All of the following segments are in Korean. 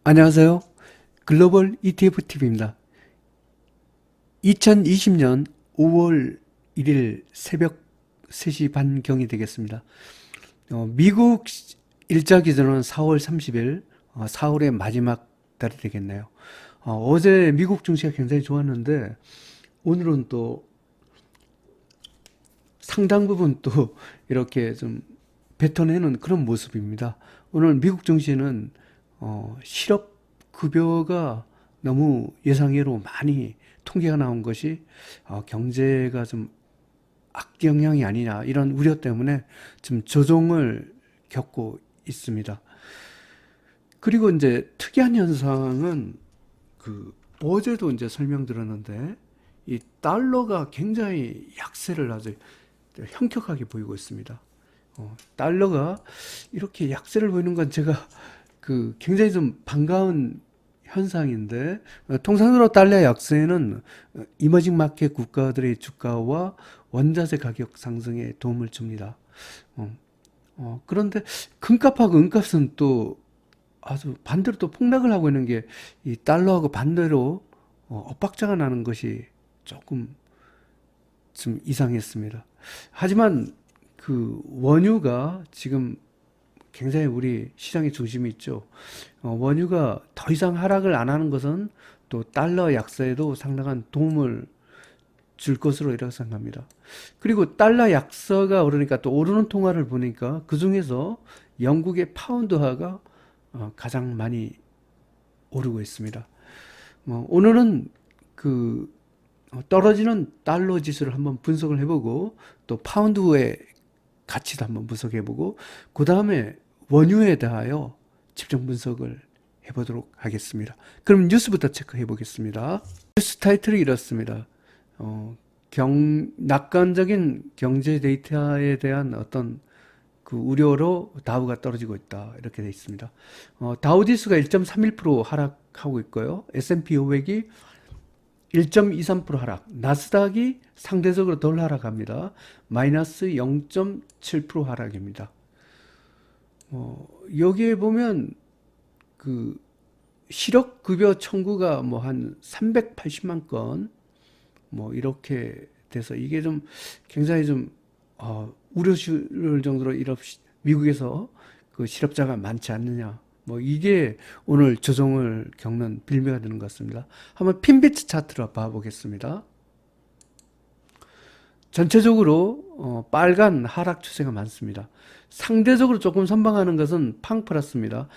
안녕하세요. 글로벌 ETFTV입니다. 2020년 5월 1일 새벽 3시 반경이 되겠습니다. 미국 일자 기준은 4월 30일, 4월의 마지막 달이 되겠네요. 어제 미국 증시가 굉장히 좋았는데, 오늘은 또 상당 부분 또 이렇게 좀 뱉어내는 그런 모습입니다. 오늘 미국 증시는 실업 급여가 너무 예상외로 많이 통계가 나온 것이 경제가 좀 악영향이 아니냐 이런 우려 때문에 좀 조정을 겪고 있습니다. 그리고 이제 특이한 현상은 어제도 이제 설명드렸는데 이 달러가 굉장히 약세를 아주 현격하게 보이고 있습니다. 달러가 이렇게 약세를 보이는 건 제가 굉장히 좀 반가운 현상인데, 통상적으로 달러 약세는 이머징 마켓 국가들의 주가와 원자재 가격 상승에 도움을 줍니다. 어, 그런데 금값하고 은값은 또 아주 반대로 또 폭락을 하고 있는 게 이 달러하고 반대로 엇박자가 나는 것이 조금 좀 이상했습니다. 하지만 원유가 지금 굉장히 우리 시장의 중심이 있죠. 원유가 더 이상 하락을 안 하는 것은 또 달러 약세에도 상당한 도움을 줄 것으로 이렇게 생각합니다. 그리고 달러 약세가 오르니까 또 오르는 통화를 보니까 그 중에서 영국의 파운드화가 가장 많이 오르고 있습니다. 오늘은 떨어지는 달러 지수를 한번 분석을 해보고 또 파운드의 가치도 한번 분석해보고 그 다음에 원유에 대하여 집중 분석을 해보도록 하겠습니다. 그럼 뉴스부터 체크해 보겠습니다. 뉴스 타이틀이 이렇습니다. 낙관적인 경제 데이터에 대한 어떤 우려로 다우가 떨어지고 있다. 이렇게 되어 있습니다. 다우 지수가 1.31% 하락하고 있고요. S&P 500이 1.23% 하락, 나스닥이 상대적으로 덜 하락합니다. 마이너스 0.7% 하락입니다. 여기에 보면 실업급여 청구가 뭐 한 380만 건 뭐 이렇게 돼서 이게 좀 굉장히 좀 우려스러울 정도로 미국에서 실업자가 많지 않느냐 뭐 이게 오늘 조정을 겪는 빌미가 되는 것 같습니다. 한번 핀비트 차트로 봐보겠습니다. 전체적으로 빨간 하락 추세가 많습니다. 상대적으로 조금 선방하는 것은 팡플러스입니다.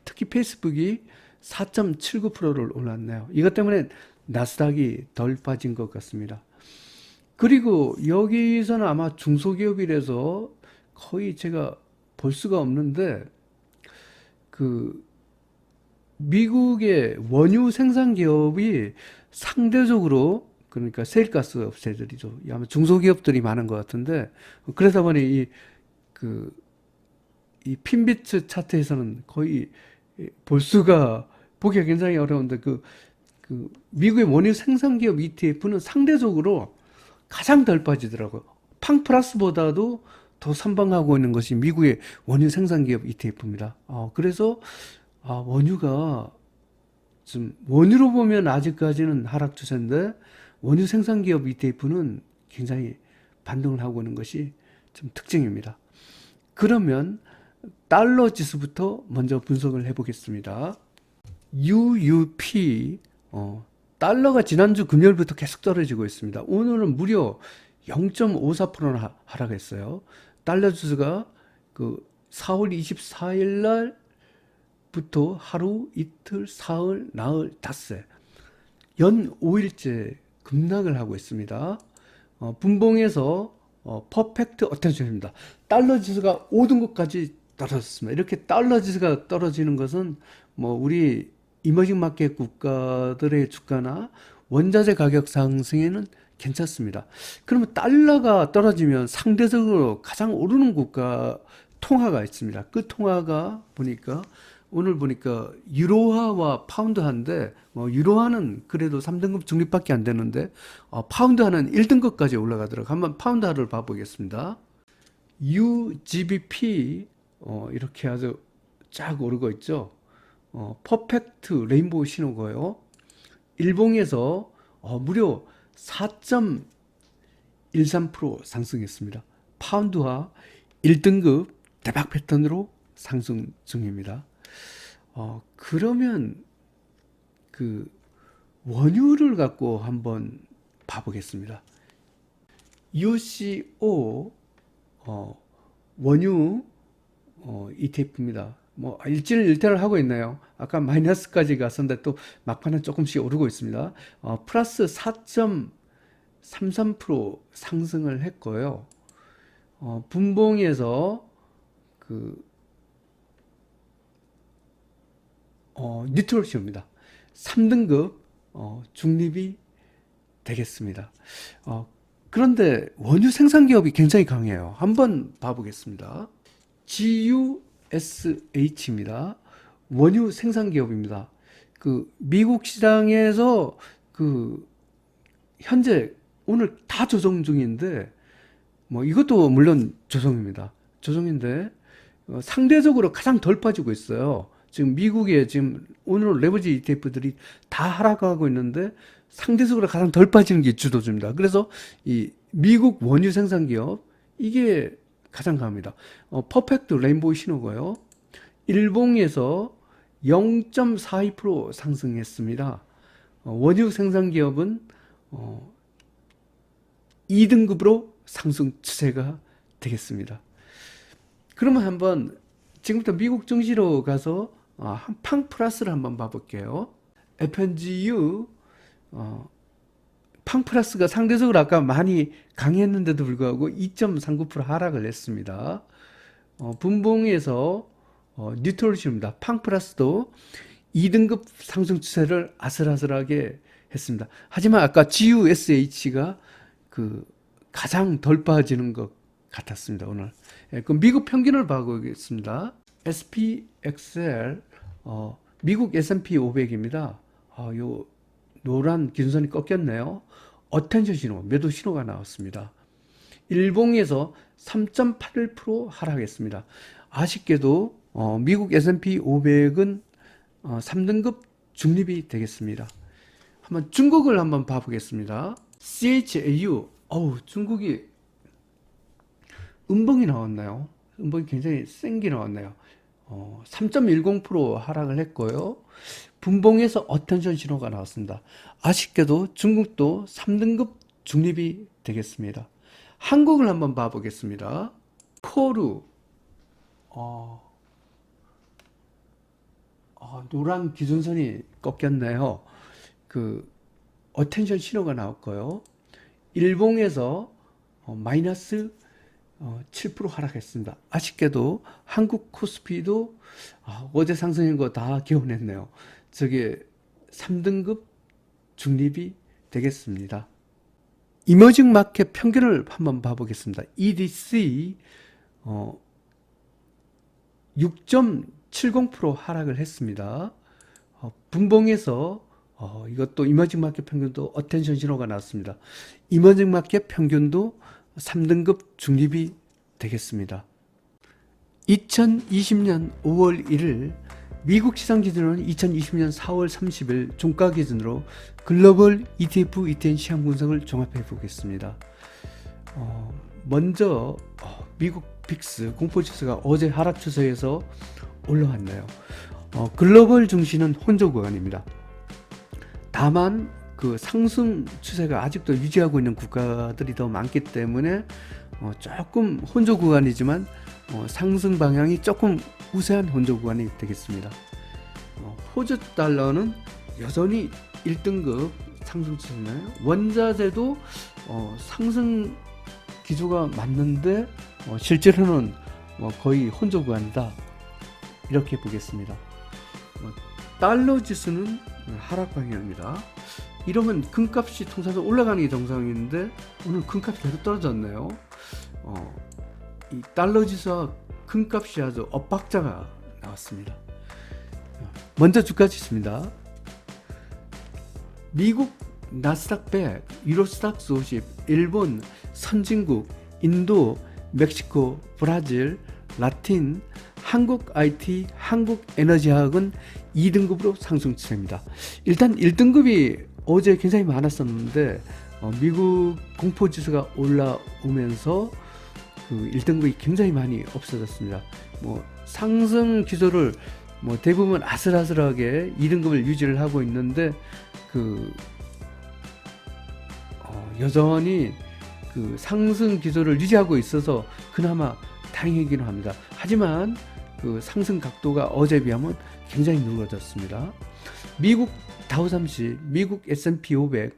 특히 페이스북이 4.79%를 올랐네요. 이것 때문에 나스닥이 덜 빠진 것 같습니다. 그리고 여기서는 아마 중소기업이라서 거의 제가 볼 수가 없는데 미국의 원유 생산 기업이 상대적으로 그러니까 세일가스 업체들이죠. 아마 중소기업들이 많은 것 같은데 그러다 보니 이 핀비트 차트에서는 거의 보기가 굉장히 어려운데 미국의 원유 생산 기업 ETF는 상대적으로 가장 덜 빠지더라고요. 팡플러스보다도 더 선방하고 있는 것이 미국의 원유 생산 기업 ETF입니다. 그래서 원유가 원유로 보면 아직까지는 하락 추세인데 원유 생산 기업 ETF는 굉장히 반등을 하고 있는 것이 좀 특징입니다. 그러면 달러 지수부터 먼저 분석을 해보겠습니다. UUP 달러가 지난주 금요일부터 계속 떨어지고 있습니다. 오늘은 무려 0.54%나 하락했어요. 달러 지수가 4월 24일 날부터 하루, 이틀, 사흘, 나흘, 닷새 연 5일째 급락을 하고 있습니다. 분봉에서 퍼펙트 어텐션입니다. 달러 지수가 5등급까지 떨어졌습니다. 이렇게 달러 지수가 떨어지는 것은 뭐 우리 이머징 마켓 국가들의 주가나 원자재 가격 상승에는 괜찮습니다. 그러면 달러가 떨어지면 상대적으로 가장 오르는 국가 통화가 있습니다. 그 통화가 오늘 보니까 유로화와 파운드화인데 유로화는 그래도 3등급 중립밖에 안 되는데 파운드화는 1등급까지 올라가더라고요. 한번 파운드화를 봐보겠습니다. UGBP 이렇게 아주 쫙 오르고 있죠. 퍼펙트 레인보우 신호고요. 일봉에서 무려 4.13% 상승했습니다. 파운드화 1등급 대박 패턴으로 상승 중입니다. 그러면 그 원유를 갖고 한번 봐보겠습니다. UCO 원유 ETF입니다. 뭐 일진일퇴를 하고 있나요? 아까 마이너스까지 갔었는데 또 막판은 조금씩 오르고 있습니다. 플러스 4.33% 상승을 했고요. 분봉에서 뉴트럴시입니다. 3등급 중립이 되겠습니다. 그런데 원유 생산 기업이 굉장히 강해요. 한번 봐보겠습니다. GUSH입니다. 원유 생산 기업입니다. 미국 시장에서 현재 오늘 다 조정 중인데 뭐 이것도 물론 조정입니다. 조정인데 상대적으로 가장 덜 빠지고 있어요. 지금 미국에 지금 오늘 레버리지 ETF들이 다 하락하고 있는데 상대적으로 가장 덜 빠지는 게 주도주입니다. 그래서 이 미국 원유 생산 기업 이게 가장 강합니다. 퍼펙트 레인보우 신호고요. 일봉에서 0.42% 상승했습니다. 원유 생산 기업은 2등급으로 상승 추세가 되겠습니다. 그러면 한번 지금부터 미국 증시로 가서 팡 플러스를 한번 봐볼게요. FNGU 팡 플러스가 상대적으로 아까 많이 강했는데도 불구하고 2.39% 하락을 했습니다. 분봉에서 뉴트럴시입니다. 팡 플러스도 2등급 상승 추세를 아슬아슬하게 했습니다. 하지만 아까 GUSH가 가장 덜 빠지는 것 같았습니다. 오늘. 그럼 미국 평균을 봐보겠습니다. SPXL 미국 S&P 500입니다. 요 노란 기준선이 꺾였네요. 어텐션 신호, 매도 신호가 나왔습니다. 일봉에서 3.81% 하락했습니다. 아쉽게도 미국 S&P 500은 3등급 중립이 되겠습니다. 한번 중국을 한번 봐보겠습니다. CHAU, 중국이 음봉이 나왔나요? 음봉이 굉장히 센 게 나왔네요. 3.10% 하락을 했고요. 분봉에서 어텐션 신호가 나왔습니다. 아쉽게도 중국도 3등급 중립이 되겠습니다. 한국을 한번 봐보겠습니다. 포루, 노란 기준선이 꺾였네요. 어텐션 신호가 나왔고요. 일봉에서 마이너스 7% 하락했습니다. 아쉽게도 한국 코스피도 어제 상승한 거 다 개원했네요. 저게 3등급 중립이 되겠습니다. 이머징 마켓 평균을 한번 봐보겠습니다. EDC 6.70% 하락을 했습니다. 분봉에서 이것도 이머징 마켓 평균도 어텐션 신호가 나왔습니다. 이머징 마켓 평균도 3등급 중립이 되겠습니다. 2020년 5월 1일 미국 시장 기준으로는 2020년 4월 30일 종가 기준으로 글로벌 ETF, ETN 시황 분석을 종합해 보겠습니다. 먼저 미국 빅스 공포지수가 어제 하락 추세에서 올라왔네요. 글로벌 증시는 혼조 구간입니다. 다만 상승 추세가 아직도 유지하고 있는 국가들이 더 많기 때문에 조금 혼조 구간이지만 상승 방향이 조금 우세한 혼조 구간이 되겠습니다. 호주 달러는 여전히 1등급 상승 추세네요. 원자재도 상승 기조가 맞는데 실제로는 거의 혼조 구간이다, 이렇게 보겠습니다. 달러 지수는 하락 방향입니다. 이러면 금값이 통상적으로 올라가는 게 정상인데 오늘 금값이 계속 떨어졌네요. 이 달러 지수와 금값이 아주 엇박자가 나왔습니다. 먼저 주가 지수입니다. 미국 나스닥 100, 유로스닥스 50, 일본, 선진국, 인도, 멕시코, 브라질, 라틴, 한국 IT, 한국 에너지화학은 2등급으로 상승 추세입니다. 일단 1등급이 어제 굉장히 많았었는데 미국 공포지수가 올라오면서 그 1등급이 굉장히 많이 없어졌습니다. 뭐 상승 기조를 뭐 대부분 아슬아슬하게 2등급을 유지를 하고 있는데 그 여전히 그 상승 기조를 유지하고 있어서 그나마 다행이기는 합니다. 하지만 그 상승 각도가 어제에 비하면 굉장히 늘어졌습니다. 미국 다우삼십, 미국 S&P 500,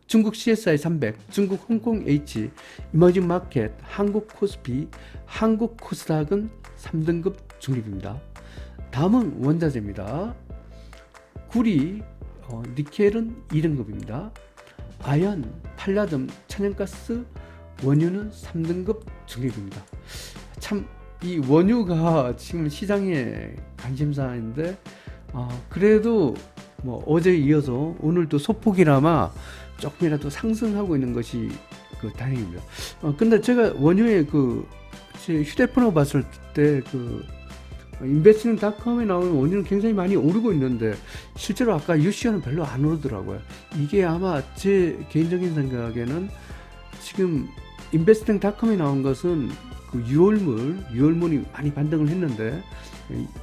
중국 CSI 300, 중국 홍콩 H, 이머징 마켓, 한국 코스피, 한국 코스닥은 3등급 중립입니다. 다음은 원자재입니다. 구리, 니켈은 2등급입니다. 아연, 팔라듐, 천연가스, 원유는 3등급 중립입니다. 참 이 원유가 지금 시장의 관심사인데 그래도 뭐 어제에 이어서 오늘도 소폭이나마 조금이라도 상승하고 있는 것이 그 다행입니다. 근데 제가 원유의 제 휴대폰으로 봤을 때 investing.com에 나오는 원유는 굉장히 많이 오르고 있는데 실제로 아까 유시어는 별로 안 오르더라고요. 이게 아마 제 개인적인 생각에는 지금 investing.com에 나온 것은 그 유월물이 많이 반등을 했는데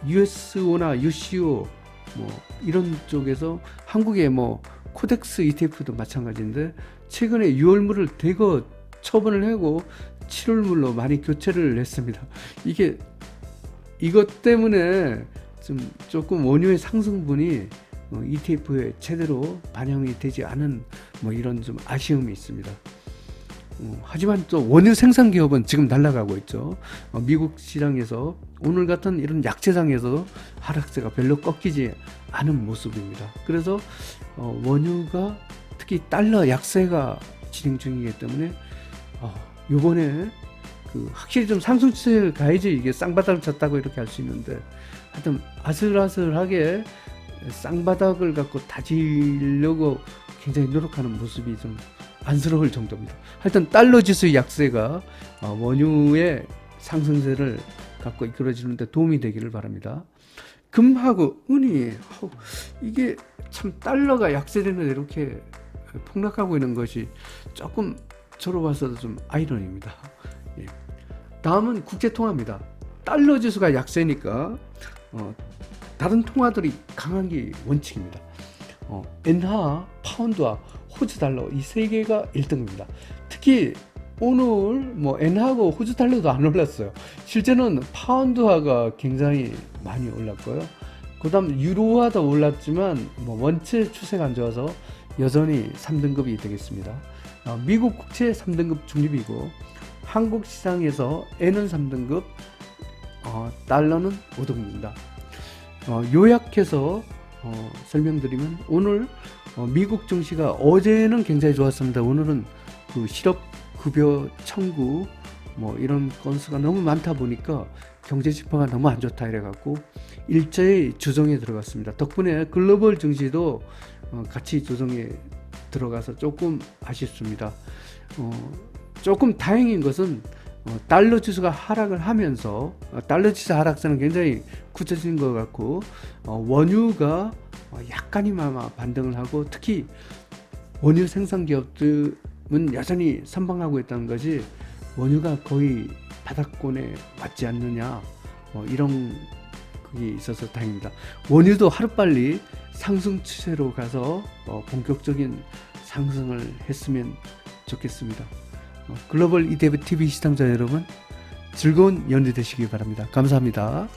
USO나 UCO 뭐 이런 쪽에서 한국의 뭐 코덱스 ETF도 마찬가지인데 최근에 6월물을 대거 처분을 하고 7월물로 많이 교체를 했습니다. 이것 때문에 조금 원유의 상승분이 ETF에 제대로 반영이 되지 않은 뭐 이런 좀 아쉬움이 있습니다. 하지만 또 원유 생산 기업은 지금 날아가고 있죠. 미국 시장에서 오늘 같은 이런 약세장에서 하락세가 별로 꺾이지 않은 모습입니다. 그래서 원유가 특히 달러 약세가 진행 중이기 때문에 요번에 확실히 좀 상승 추세를 가야지 이게 쌍바닥을 쳤다고 이렇게 할 수 있는데 하여튼 아슬아슬하게 쌍바닥을 갖고 다지려고 굉장히 노력하는 모습이 좀 안쓰러울 정도입니다. 하여튼 달러 지수의 약세가 원유의 상승세를 갖고 이끌어지는데 도움이 되기를 바랍니다. 금하고 은이 이게 참 달러가 약세되는데 이렇게 폭락하고 있는 것이 조금 저로 봐서도 좀 아이러니입니다. 예. 다음은 국제통화입니다. 달러 지수가 약세니까 다른 통화들이 강한 게 원칙입니다. 엔화, 파운드와 호주 달러 이 세 개가 1등입니다. 특히 오늘 뭐 엔화하고 호주 달러도 안 올랐어요. 실제는 파운드화가 굉장히 많이 올랐고요. 그다음 유로화도 올랐지만 뭐 원체 추세가 안 좋아서 여전히 3등급이 되겠습니다. 미국 국채 3등급 중립이고 한국 시장에서 N은 3등급, 달러는 5등급입니다. 요약해서 설명드리면 오늘 미국 증시가 어제는 굉장히 좋았습니다. 오늘은 그 실업급여 청구 뭐 이런 건수가 너무 많다 보니까 경제 지표가 너무 안 좋다 이래갖고 일제히 조정에 들어갔습니다. 덕분에 글로벌 증시도 같이 조정에 들어가서 조금 아쉽습니다. 조금 다행인 것은 달러 지수가 하락을 하면서 달러 지수 하락세는 굉장히 굳혀진 것 같고 원유가 약간이나마 반등을 하고 특히 원유 생산 기업들은 여전히 선방하고 있다는 것이 원유가 거의 바닥권에 왔지 않느냐 이런 그게 있어서 다행입니다. 원유도 하루빨리 상승 추세로 가서 본격적인 상승을 했으면 좋겠습니다. 글로벌 ETF TV 시청자 여러분 즐거운 연휴 되시기 바랍니다. 감사합니다.